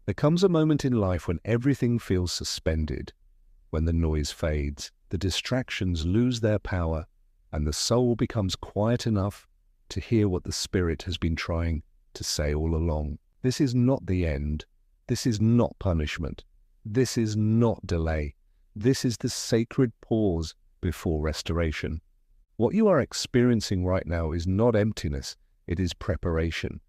There comes a moment in life when everything feels suspended, when the noise fades, the distractions lose their power, and the soul becomes quiet enough to hear what the Spirit has been trying to say all along. This is not the end. This is not punishment. This is not delay. This is the sacred pause before restoration. What you are experiencing right now is not emptiness, it is preparation.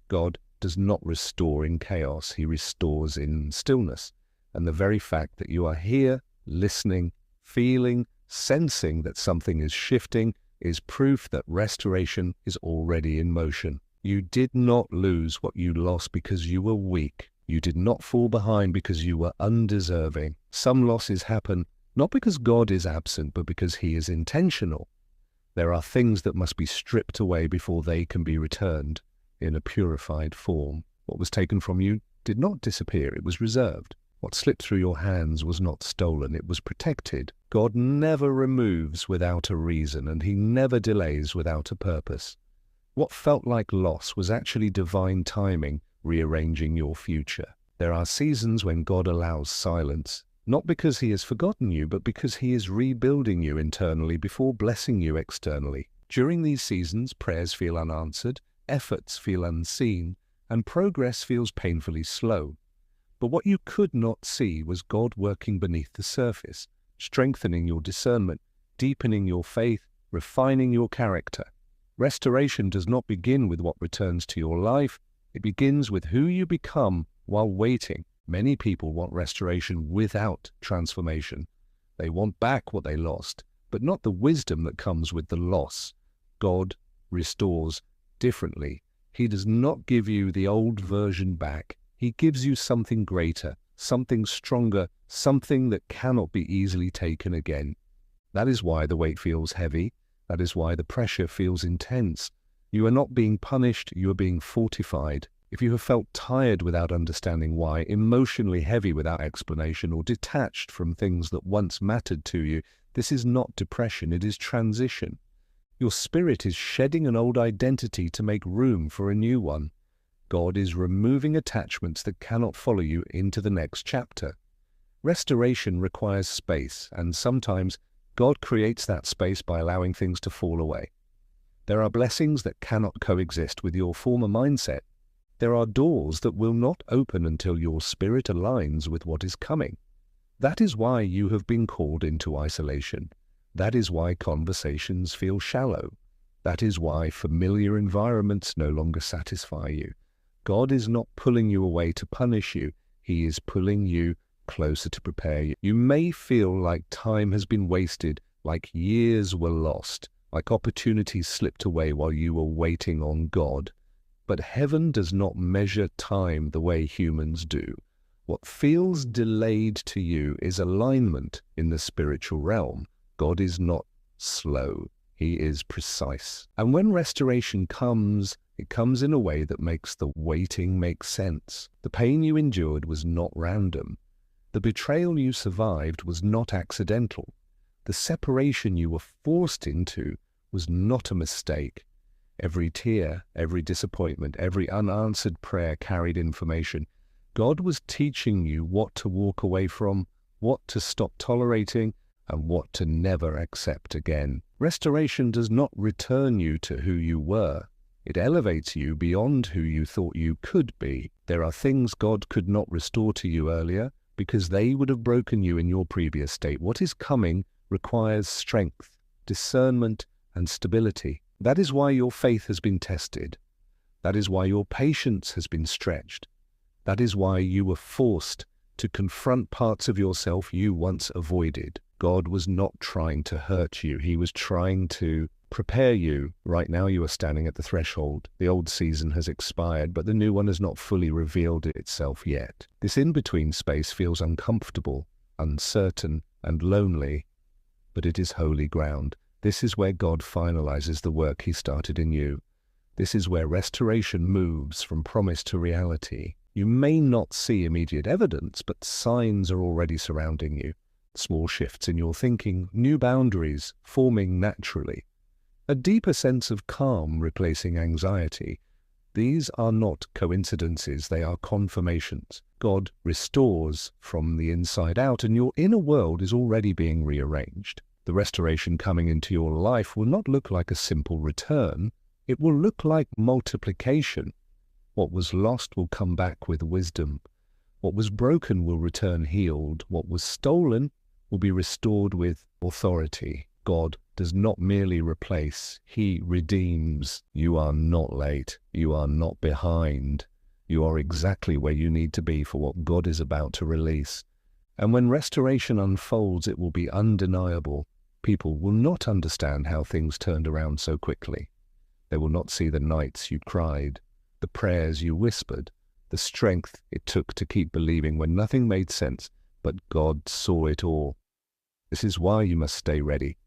God does not restore in chaos, He restores in stillness. And the very fact that you are here, listening, feeling, sensing that something is shifting is proof that restoration is already in motion. You did not lose what you lost because you were weak. You did not fall behind because you were undeserving. Some losses happen not because God is absent, but because He is intentional. There are things that must be stripped away before they can be returned in a purified form. What was taken from you did not disappear, it was reserved. What slipped through your hands was not stolen, it was protected. God never removes without a reason, and He never delays without a purpose. What felt like loss was actually divine timing rearranging your future. There are seasons when God allows silence, not because He has forgotten you, but because He is rebuilding you internally before blessing you externally. During these seasons, prayers feel unanswered, efforts feel unseen, and progress feels painfully slow. But what you could not see was God working beneath the surface, strengthening your discernment, deepening your faith, refining your character. Restoration does not begin with what returns to your life. It begins with who you become while waiting. Many people want restoration without transformation. They want back what they lost, but not the wisdom that comes with the loss. God restores differently. He does not give you the old version back. He gives you something greater, something stronger, something that cannot be easily taken again. That is why the weight feels heavy. That is why the pressure feels intense. You are not being punished, you are being fortified. If you have felt tired without understanding why, emotionally heavy without explanation, or detached from things that once mattered to you, this is not depression, it is transition. Your spirit is shedding an old identity to make room for a new one. God is removing attachments that cannot follow you into the next chapter. Restoration requires space, and sometimes God creates that space by allowing things to fall away. There are blessings that cannot coexist with your former mindset. There are doors that will not open until your spirit aligns with what is coming. That is why you have been called into isolation. That is why conversations feel shallow. That is why familiar environments no longer satisfy you. God is not pulling you away to punish you. He is pulling you closer to prepare you. You may feel like time has been wasted, like years were lost, like opportunities slipped away while you were waiting on God. But heaven does not measure time the way humans do. What feels delayed to you is alignment in the spiritual realm. God is not slow. He is precise. And when restoration comes, it comes in a way that makes the waiting make sense. The pain you endured was not random. The betrayal you survived was not accidental. The separation you were forced into was not a mistake. Every tear, every disappointment, every unanswered prayer carried information. God was teaching you what to walk away from, what to stop tolerating, and what to never accept again. Restoration does not return you to who you were. It elevates you beyond who you thought you could be. There are things God could not restore to you earlier because they would have broken you in your previous state. What is coming requires strength, discernment, and stability. That is why your faith has been tested. That is why your patience has been stretched. That is why you were forced to confront parts of yourself you once avoided. God was not trying to hurt you. He was trying to prepare you. Right now you are standing at the threshold. The old season has expired, but the new one has not fully revealed itself yet. This in-between space feels uncomfortable, uncertain, and lonely, but it is holy ground. This is where God finalizes the work He started in you. This is where restoration moves from promise to reality. You may not see immediate evidence, but signs are already surrounding you. Small shifts in your thinking, new boundaries forming naturally. A deeper sense of calm replacing anxiety, These are not coincidences, they are confirmations. God restores from the inside out, and your inner world is already being rearranged. The restoration coming into your life will not look like a simple return. It will look like multiplication. What was lost will come back with wisdom. What was broken will return healed. What was stolen will be restored with authority. God does not merely replace, He redeems. You are not late. You are not behind. You are exactly where you need to be for what God is about to release. And when restoration unfolds, it will be undeniable. People will not understand how things turned around so quickly. They will not see the nights you cried, the prayers you whispered, the strength it took to keep believing when nothing made sense, but God saw it all. This is why you must stay ready.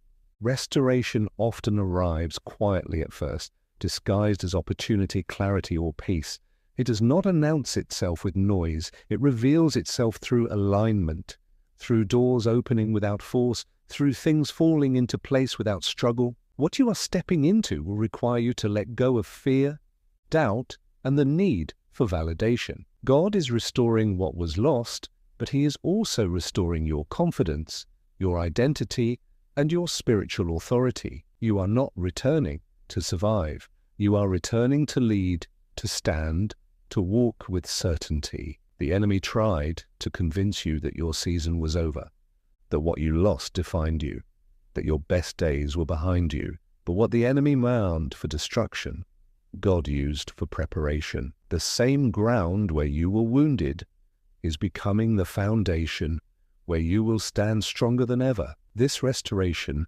Restoration often arrives quietly at first, disguised as opportunity, clarity, or peace. It does not announce itself with noise. It reveals itself through alignment, through doors opening without force, through things falling into place without struggle. What you are stepping into will require you to let go of fear, doubt, and the need for validation. God is restoring what was lost, but He is also restoring your confidence, your identity, and your spiritual authority. You are not returning to survive. You are returning to lead, to stand, to walk with certainty. The enemy tried to convince you that your season was over, that what you lost defined you, that your best days were behind you. But what the enemy meant for destruction, God used for preparation. The same ground where you were wounded is becoming the foundation where you will stand stronger than ever. This restoration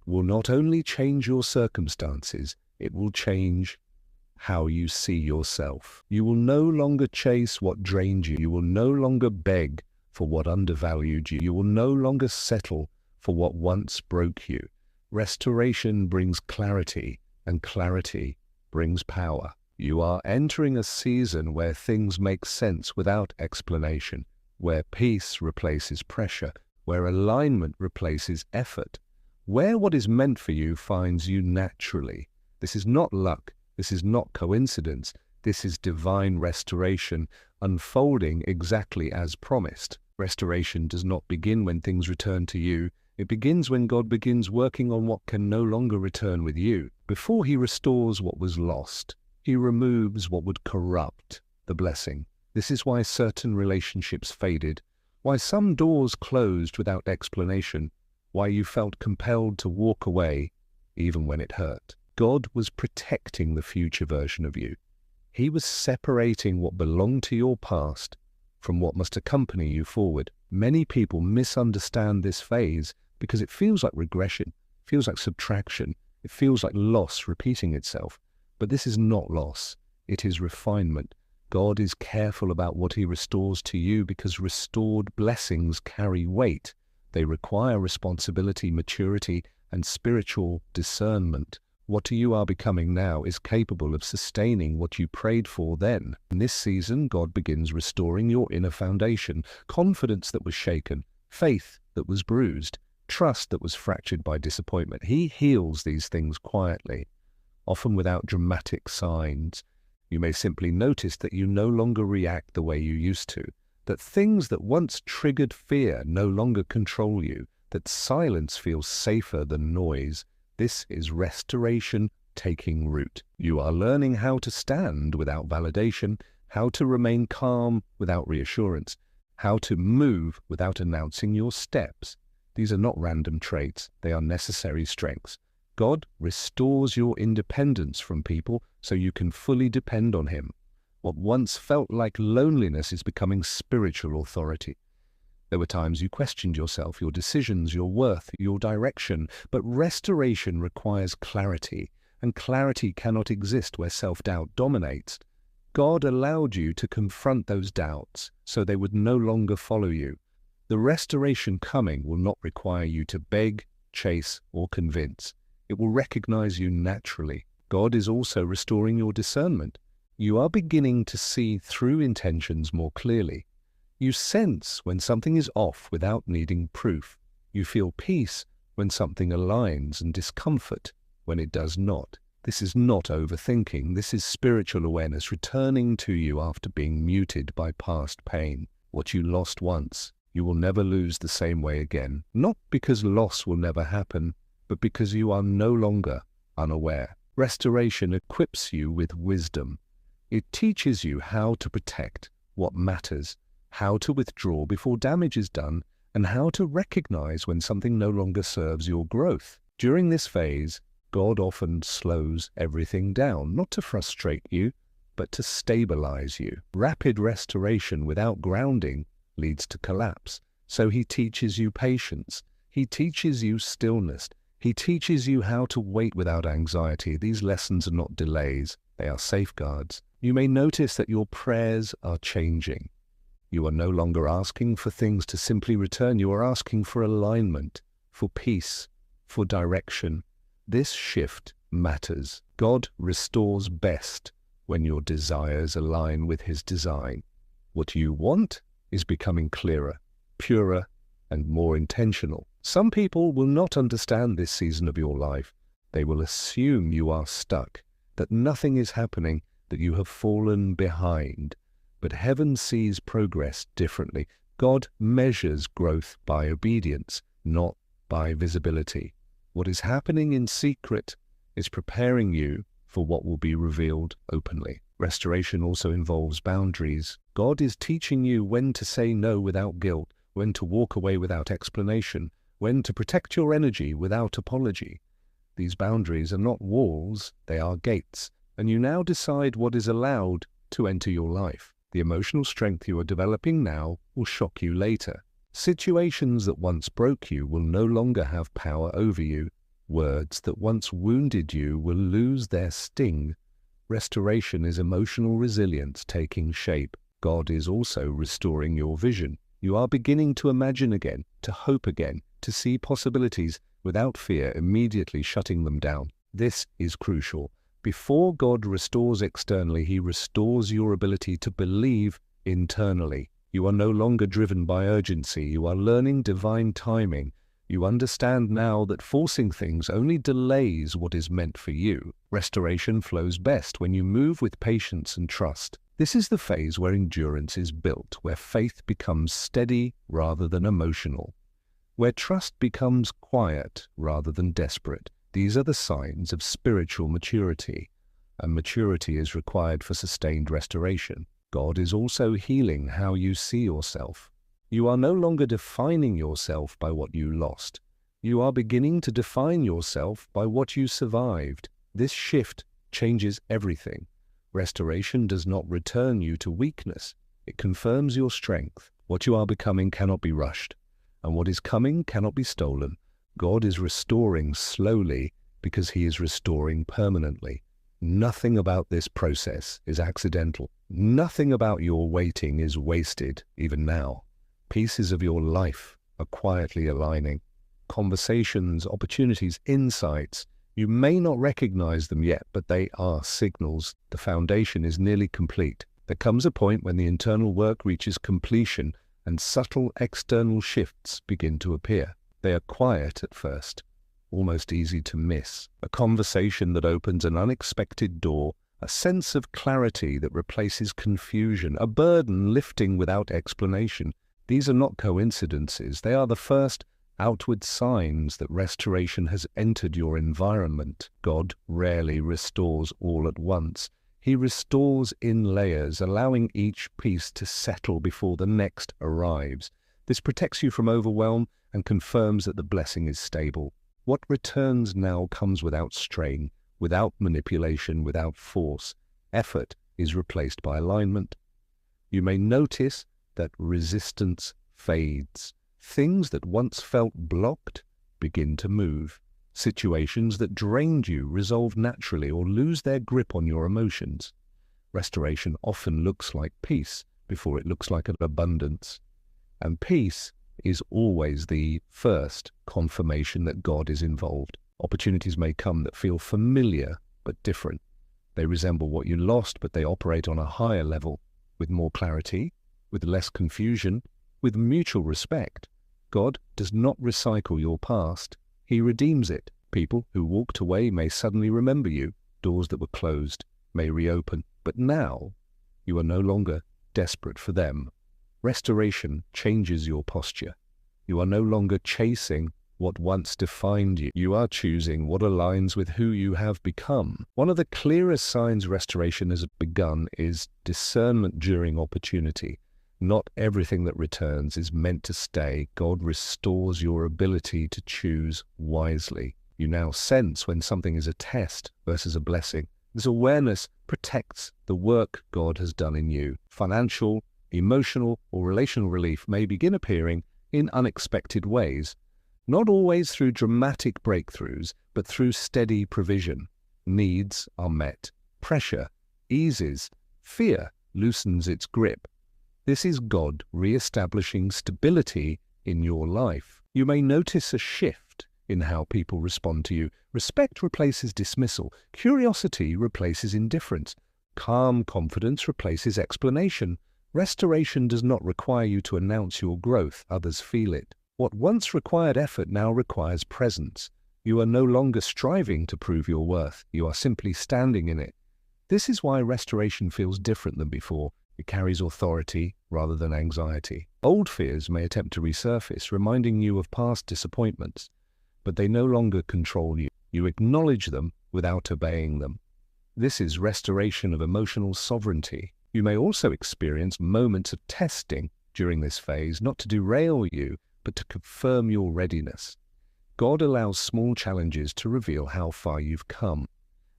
will not only change your circumstances, it will change how you see yourself. You will no longer chase what drained you. You will no longer beg for what undervalued you. You will no longer settle for what once broke you. Restoration brings clarity, and clarity brings power. You are entering a season where things make sense without explanation, where peace replaces pressure, where alignment replaces effort, where what is meant for you finds you naturally. This is not luck. This is not coincidence. This is divine restoration unfolding exactly as promised. Restoration does not begin when things return to you. It begins when God begins working on what can no longer return with you. Before He restores what was lost, He removes what would corrupt the blessing. This is why certain relationships faded, why some doors closed without explanation, why you felt compelled to walk away even when it hurt. God was protecting the future version of you. He was separating what belonged to your past from what must accompany you forward. Many people misunderstand this phase because it feels like regression, feels like subtraction, it feels like loss repeating itself. But this is not loss, it is refinement. God is careful about what He restores to you because restored blessings carry weight. They require responsibility, maturity, and spiritual discernment. What you are becoming now is capable of sustaining what you prayed for then. In this season, God begins restoring your inner foundation, confidence that was shaken, faith that was bruised, trust that was fractured by disappointment. He heals these things quietly, often without dramatic signs. You may simply notice that you no longer react the way you used to, that things that once triggered fear no longer control you, that silence feels safer than noise. This is restoration taking root. You are learning how to stand without validation, how to remain calm without reassurance, how to move without announcing your steps. These are not random traits, they are necessary strengths. God restores your independence from people so you can fully depend on Him. What once felt like loneliness is becoming spiritual authority. There were times you questioned yourself, your decisions, your worth, your direction, but restoration requires clarity, and clarity cannot exist where self-doubt dominates. God allowed you to confront those doubts so they would no longer follow you. The restoration coming will not require you to beg, chase, or convince. It will recognize you naturally. God is also restoring your discernment. You are beginning to see through intentions more clearly. You sense when something is off without needing proof. You feel peace when something aligns and discomfort when it does not. This is not overthinking. This is spiritual awareness returning to you after being muted by past pain. What you lost once, you will never lose the same way again. Not because loss will never happen, but because you are no longer unaware. Restoration equips you with wisdom. It teaches you how to protect what matters, how to withdraw before damage is done, and how to recognize when something no longer serves your growth. During this phase, God often slows everything down, not to frustrate you, but to stabilize you. Rapid restoration without grounding leads to collapse. So he teaches you patience. He teaches you stillness. He teaches you how to wait without anxiety. These lessons are not delays, they are safeguards. You may notice that your prayers are changing. You are no longer asking for things to simply return. You are asking for alignment, for peace, for direction. This shift matters. God restores best when your desires align with his design. What you want is becoming clearer, purer, and more intentional. Some people will not understand this season of your life. They will assume you are stuck, that nothing is happening, that you have fallen behind. But heaven sees progress differently. God measures growth by obedience, not by visibility. What is happening in secret is preparing you for what will be revealed openly. Restoration also involves boundaries. God is teaching you when to say no without guilt, when to walk away without explanation, when to protect your energy without apology. These boundaries are not walls, they are gates, and you now decide what is allowed to enter your life. The emotional strength you are developing now will shock you later. Situations that once broke you will no longer have power over you. Words that once wounded you will lose their sting. Restoration is emotional resilience taking shape. God is also restoring your vision. You are beginning to imagine again, to hope again, to see possibilities without fear immediately shutting them down. This is crucial. Before God restores externally, he restores your ability to believe internally. You are no longer driven by urgency. You are learning divine timing. You understand now that forcing things only delays what is meant for you. Restoration flows best when you move with patience and trust. This is the phase where endurance is built, where faith becomes steady rather than emotional, where trust becomes quiet rather than desperate. These are the signs of spiritual maturity, and maturity is required for sustained restoration. God is also healing how you see yourself. You are no longer defining yourself by what you lost. You are beginning to define yourself by what you survived. This shift changes everything. Restoration does not return you to weakness. It confirms your strength. What you are becoming cannot be rushed, and what is coming cannot be stolen. God is restoring slowly because he is restoring permanently. Nothing about this process is accidental. Nothing about your waiting is wasted, even now. Pieces of your life are quietly aligning. Conversations, opportunities, insights. You may not recognize them yet, but they are signals. The foundation is nearly complete. There comes a point when the internal work reaches completion and subtle external shifts begin to appear. They are quiet at first, almost easy to miss. A conversation that opens an unexpected door, a sense of clarity that replaces confusion, a burden lifting without explanation. These are not coincidences. They are the first outward signs that restoration has entered your environment. God rarely restores all at once. He restores in layers, allowing each piece to settle before the next arrives. This protects you from overwhelm and confirms that the blessing is stable. What returns now comes without strain, without manipulation, without force. Effort is replaced by alignment. You may notice that resistance fades. Things that once felt blocked begin to move. Situations that drained you resolve naturally or lose their grip on your emotions. Restoration often looks like peace before it looks like an abundance. And peace is always the first confirmation that God is involved. Opportunities may come that feel familiar but different. They resemble what you lost, but they operate on a higher level, with more clarity, with less confusion, with mutual respect. God does not recycle your past. He redeems it. People who walked away may suddenly remember you. Doors that were closed may reopen, but now you are no longer desperate for them. Restoration changes your posture. You are no longer chasing what once defined you. You are choosing what aligns with who you have become. One of the clearest signs restoration has begun is discernment during opportunity. Not everything that returns is meant to stay. God restores your ability to choose wisely. You now sense when something is a test versus a blessing. This awareness protects the work God has done in you. Financial, emotional, or relational relief may begin appearing in unexpected ways, not always through dramatic breakthroughs, but through steady provision. Needs are met. Pressure eases. Fear loosens its grip. This is God re-establishing stability in your life. You may notice a shift in how people respond to you. Respect replaces dismissal. Curiosity replaces indifference. Calm confidence replaces explanation. Restoration does not require you to announce your growth. Others feel it. What once required effort now requires presence. You are no longer striving to prove your worth. You are simply standing in it. This is why restoration feels different than before. It carries authority rather than anxiety. Old fears may attempt to resurface, reminding you of past disappointments, but they no longer control you. You acknowledge them without obeying them. This is restoration of emotional sovereignty. You may also experience moments of testing during this phase, not to derail you, but to confirm your readiness. God allows small challenges to reveal how far you've come,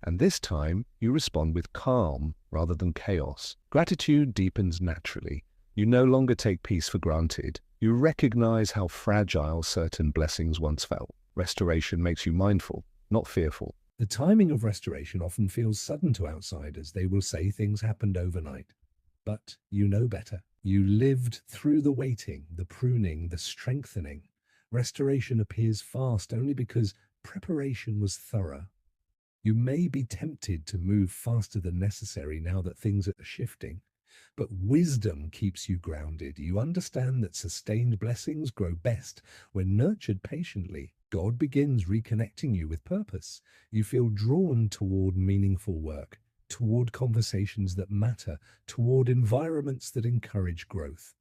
and this time you respond with calm rather than chaos. Gratitude deepens naturally. You no longer take peace for granted. You recognize how fragile certain blessings once felt. Restoration makes you mindful, not fearful. The timing of restoration often feels sudden to outsiders. They will say things happened overnight. But you know better. You lived through the waiting, the pruning, the strengthening. Restoration appears fast only because preparation was thorough. You may be tempted to move faster than necessary now that things are shifting, but wisdom keeps you grounded. You understand that sustained blessings grow best when nurtured patiently. God begins reconnecting you with purpose. You feel drawn toward meaningful work, toward conversations that matter, toward environments that encourage growth.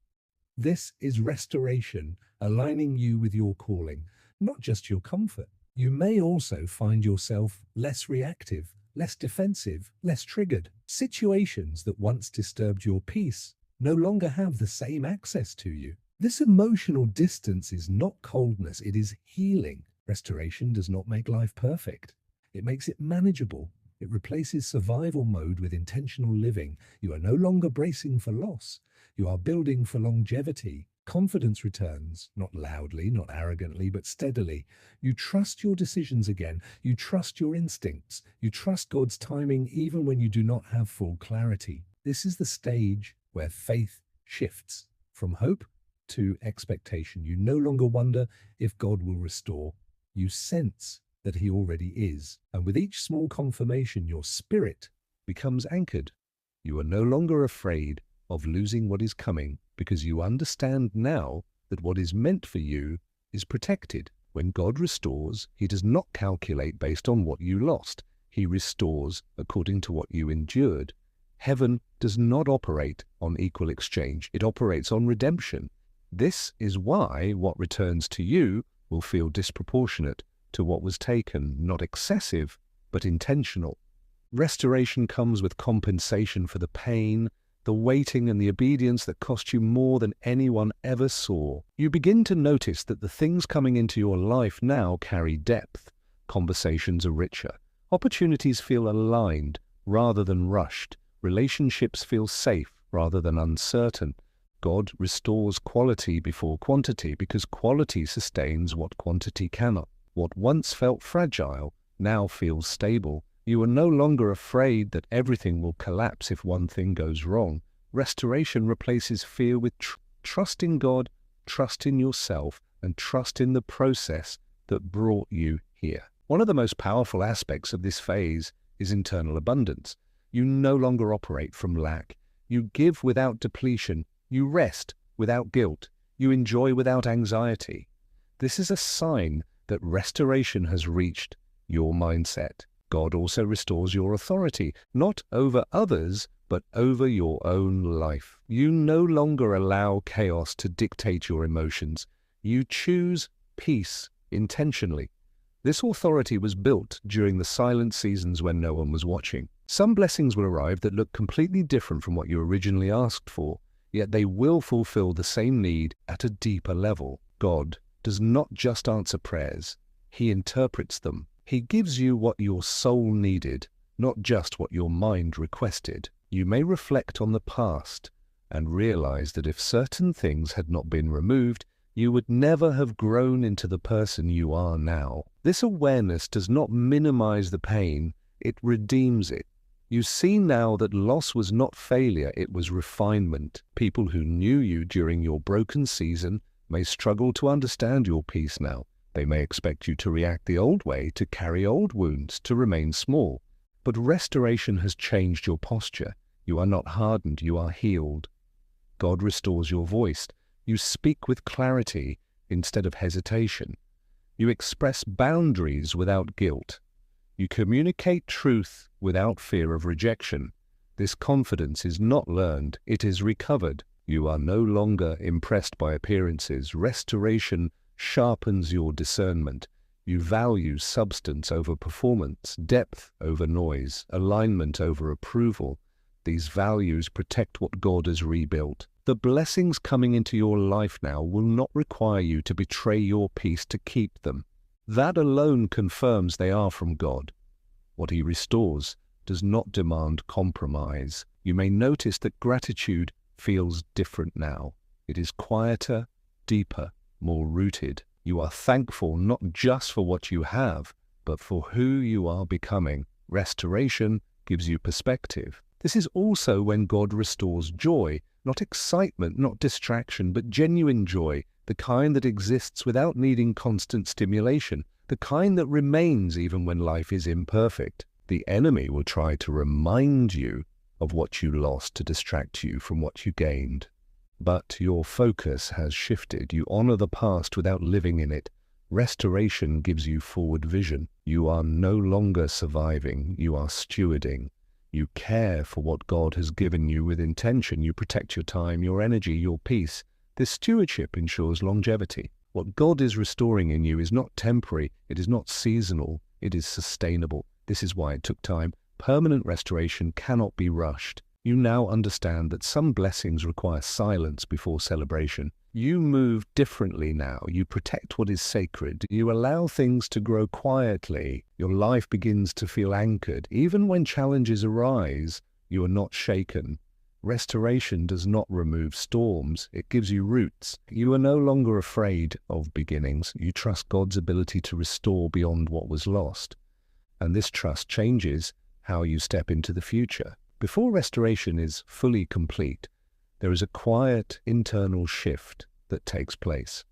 This is restoration, aligning you with your calling, not just your comfort. You may also find yourself less reactive, less defensive, less triggered. Situations that once disturbed your peace no longer have the same access to you. This emotional distance is not coldness, it is healing. Restoration does not make life perfect. It makes it manageable. It replaces survival mode with intentional living. You are no longer bracing for loss. You are building for longevity. Confidence returns, not loudly, not arrogantly, but steadily. You trust your decisions again. You trust your instincts. You trust God's timing even when you do not have full clarity. This is the stage where faith shifts from hope to expectation. You no longer wonder if God will restore. You sense that He already is. And with each small confirmation, your spirit becomes anchored. You are no longer afraid of losing what is coming because you understand now that what is meant for you is protected. When God restores, He does not calculate based on what you lost. He restores according to what you endured. Heaven does not operate on equal exchange. It operates on redemption. This is why what returns to you will feel disproportionate to what was taken, not excessive, but intentional. Restoration comes with compensation for the pain, the waiting and the obedience that cost you more than anyone ever saw. You begin to notice that the things coming into your life now carry depth. Conversations are richer. Opportunities feel aligned rather than rushed. Relationships feel safe rather than uncertain. God restores quality before quantity because quality sustains what quantity cannot. What once felt fragile now feels stable. You are no longer afraid that everything will collapse if one thing goes wrong. Restoration replaces fear with trust in God, trust in yourself, and trust in the process that brought you here. One of the most powerful aspects of this phase is internal abundance. You no longer operate from lack. You give without depletion. You rest without guilt. You enjoy without anxiety. This is a sign that restoration has reached your mindset. God also restores your authority, not over others, but over your own life. You no longer allow chaos to dictate your emotions. You choose peace intentionally. This authority was built during the silent seasons when no one was watching. Some blessings will arrive that look completely different from what you originally asked for, yet they will fulfill the same need at a deeper level. God does not just answer prayers, He interprets them. He gives you what your soul needed, not just what your mind requested. You may reflect on the past and realize that if certain things had not been removed, you would never have grown into the person you are now. This awareness does not minimize the pain, it redeems it. You see now that loss was not failure, it was refinement. People who knew you during your broken season may struggle to understand your peace now. They may expect you to react the old way, to carry old wounds, to remain small. But restoration has changed your posture. You are not hardened, you are healed. God restores your voice. You speak with clarity instead of hesitation. You express boundaries without guilt. You communicate truth without fear of rejection. This confidence is not learned, it is recovered. You are no longer impressed by appearances. Restoration sharpens your discernment. You value substance over performance, depth over noise, alignment over approval. These values protect what God has rebuilt. The blessings coming into your life now will not require you to betray your peace to keep them. That alone confirms they are from God. What He restores does not demand compromise. You may notice that gratitude feels different now. It is quieter, deeper, more rooted. You are thankful not just for what you have, but for who you are becoming. Restoration gives you perspective. This is also when God restores joy, not excitement, not distraction, but genuine joy, the kind that exists without needing constant stimulation, the kind that remains even when life is imperfect. The enemy will try to remind you of what you lost to distract you from what you gained. But your focus has shifted. You honor the past without living in it. Restoration gives you forward vision. You are no longer surviving, you are stewarding. You care for what God has given you with intention. You protect your time, your energy, your peace. This stewardship ensures longevity. What God is restoring in you is not temporary, it is not seasonal, it is sustainable. This is why it took time. Permanent restoration cannot be rushed. You now understand that some blessings require silence before celebration. You move differently now. You protect what is sacred. You allow things to grow quietly. Your life begins to feel anchored. Even when challenges arise, you are not shaken. Restoration does not remove storms. It gives you roots. You are no longer afraid of beginnings. You trust God's ability to restore beyond what was lost. And this trust changes how you step into the future. Before restoration is fully complete, there is a quiet internal shift that takes place.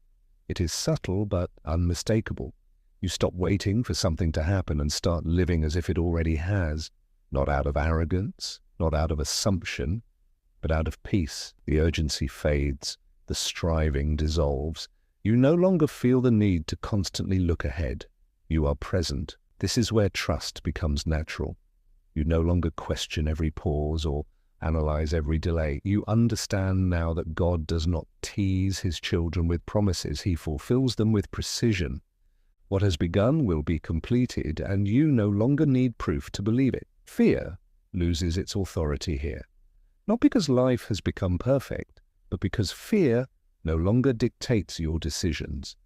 It is subtle but unmistakable. You stop waiting for something to happen and start living as if it already has, not out of arrogance, not out of assumption, but out of peace. The urgency fades, the striving dissolves. You no longer feel the need to constantly look ahead. You are present. This is where trust becomes natural. You no longer question every pause or analyze every delay. You understand now that God does not tease His children with promises. He fulfills them with precision. What has begun will be completed, and you no longer need proof to believe it. Fear loses its authority here. Not because life has become perfect, but because fear no longer dictates your decisions.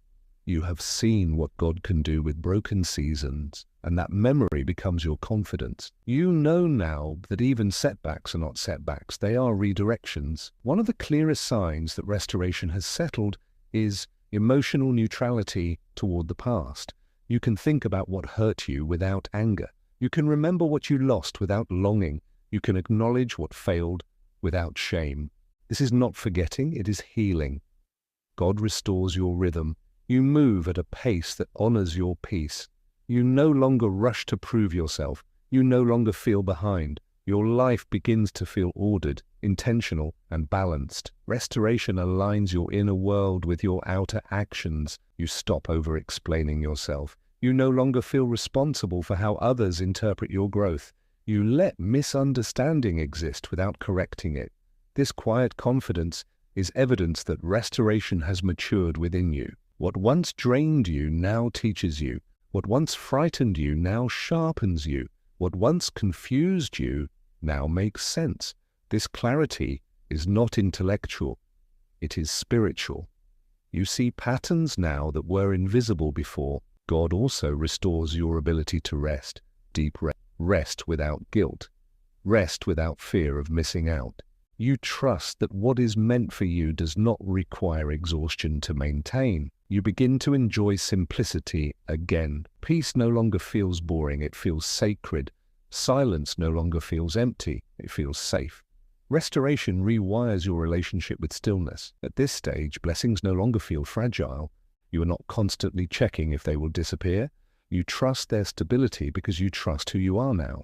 You have seen what God can do with broken seasons, and that memory becomes your confidence. You know now that even setbacks are not setbacks, they are redirections. One of the clearest signs that restoration has settled is emotional neutrality toward the past. You can think about what hurt you without anger. You can remember what you lost without longing. You can acknowledge what failed without shame. This is not forgetting, it is healing. God restores your rhythm. You move at a pace that honors your peace. You no longer rush to prove yourself. You no longer feel behind. Your life begins to feel ordered, intentional, and balanced. Restoration aligns your inner world with your outer actions. You stop over-explaining yourself. You no longer feel responsible for how others interpret your growth. You let misunderstanding exist without correcting it. This quiet confidence is evidence that restoration has matured within you. What once drained you now teaches you. What once frightened you now sharpens you. What once confused you now makes sense. This clarity is not intellectual, it is spiritual. You see patterns now that were invisible before. God also restores your ability to rest, deep rest, rest without guilt, rest without fear of missing out. You trust that what is meant for you does not require exhaustion to maintain. You begin to enjoy simplicity again. Peace no longer feels boring, it feels sacred. Silence no longer feels empty, it feels safe. Restoration rewires your relationship with stillness. At this stage, blessings no longer feel fragile. You are not constantly checking if they will disappear. You trust their stability because you trust who you are now.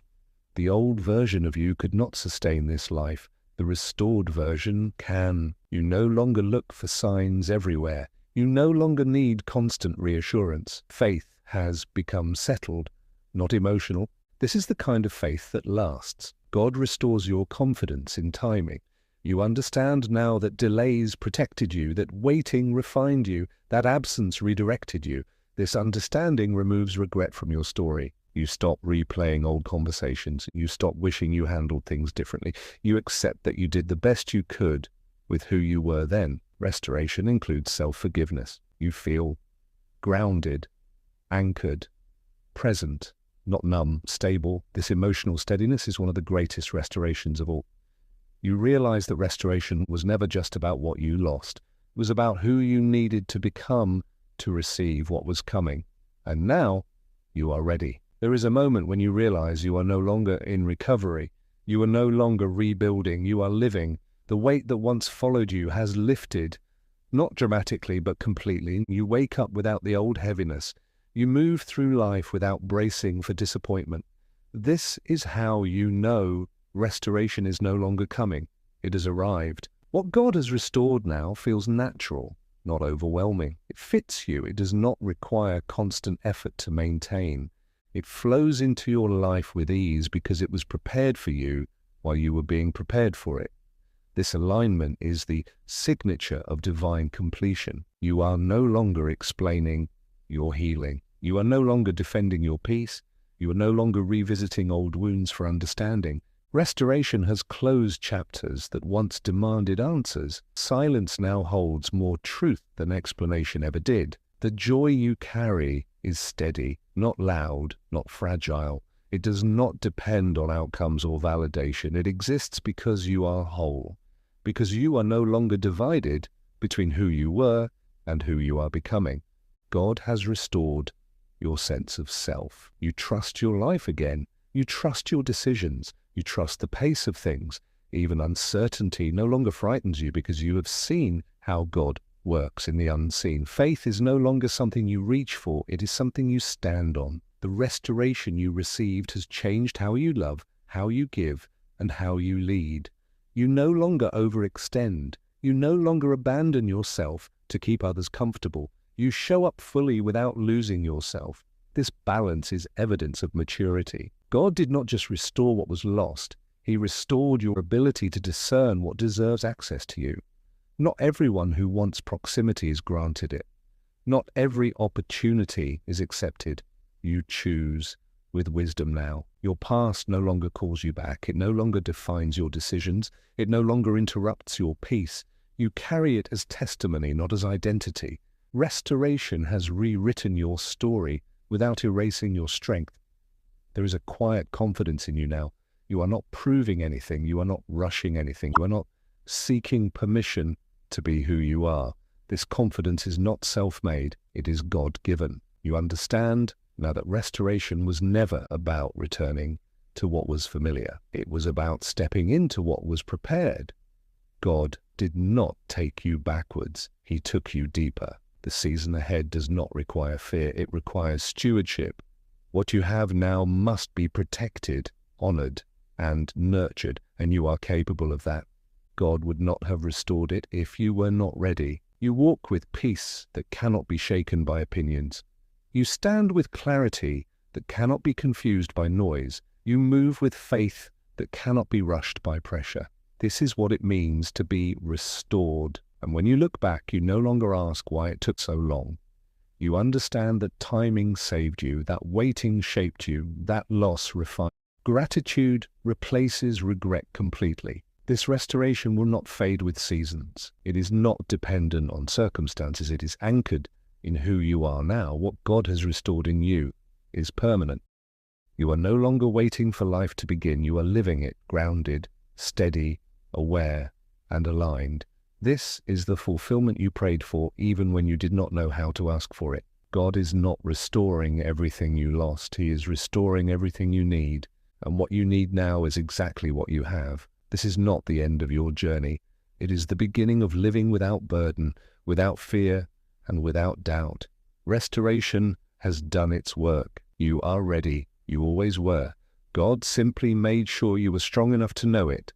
The old version of you could not sustain this life. The restored version can. You no longer look for signs everywhere. You no longer need constant reassurance. Faith has become settled, not emotional. This is the kind of faith that lasts. God restores your confidence in timing. You understand now that delays protected you, that waiting refined you, that absence redirected you. This understanding removes regret from your story. You stop replaying old conversations. You stop wishing you handled things differently. You accept that you did the best you could with who you were then. Restoration includes self-forgiveness. You feel grounded, anchored, present, not numb, stable. This emotional steadiness is one of the greatest restorations of all. You realize that restoration was never just about what you lost. It was about who you needed to become to receive what was coming. And now you are ready. There is a moment when you realize you are no longer in recovery. You are no longer rebuilding. You are living. The weight that once followed you has lifted, not dramatically, but completely. You wake up without the old heaviness. You move through life without bracing for disappointment. This is how you know restoration is no longer coming. It has arrived. What God has restored now feels natural, not overwhelming. It fits you. It does not require constant effort to maintain. It flows into your life with ease because it was prepared for you while you were being prepared for it. This alignment is the signature of divine completion. You are no longer explaining your healing. You are no longer defending your peace. You are no longer revisiting old wounds for understanding. Restoration has closed chapters that once demanded answers. Silence now holds more truth than explanation ever did. The joy you carry is steady, not loud, not fragile. It does not depend on outcomes or validation. It exists because you are whole, because you are no longer divided between who you were and who you are becoming. God has restored your sense of self. You trust your life again. You trust your decisions. You trust the pace of things. Even uncertainty no longer frightens you because you have seen how God works in the unseen. Faith is no longer something you reach for. It is something you stand on. The restoration you received has changed how you love, how you give, and how you lead. You no longer overextend. You no longer abandon yourself to keep others comfortable. You show up fully without losing yourself. This balance is evidence of maturity. God did not just restore what was lost. He restored your ability to discern what deserves access to you. Not everyone who wants proximity is granted it. Not every opportunity is accepted. You choose with wisdom now. Your past no longer calls you back. It no longer defines your decisions. It no longer interrupts your peace. You carry it as testimony, not as identity. Restoration has rewritten your story without erasing your strength. There is a quiet confidence in you now. You are not proving anything. You are not rushing anything. You are not seeking permission to be who you are. This confidence is not self-made. It is God-given. You understand now that restoration was never about returning to what was familiar. It was about stepping into what was prepared. God did not take you backwards. He took you deeper. The season ahead does not require fear. It requires stewardship. What you have now must be protected, honored, and nurtured, and you are capable of that. God would not have restored it if you were not ready. You walk with peace that cannot be shaken by opinions. You stand with clarity that cannot be confused by noise. You move with faith that cannot be rushed by pressure. This is what it means to be restored. And when you look back, you no longer ask why it took so long. You understand that timing saved you, that waiting shaped you, that loss refined. Gratitude replaces regret completely. This restoration will not fade with seasons. It is not dependent on circumstances. It is anchored in who you are now. What God has restored in you is permanent. You are no longer waiting for life to begin. You are living it, grounded, steady, aware, and aligned. This is the fulfillment you prayed for even when you did not know how to ask for it. God is not restoring everything you lost. He is restoring everything you need. And what you need now is exactly what you have. This is not the end of your journey. It is the beginning of living without burden, without fear, and without doubt. Restoration has done its work. You are ready. You always were. God simply made sure you were strong enough to know it.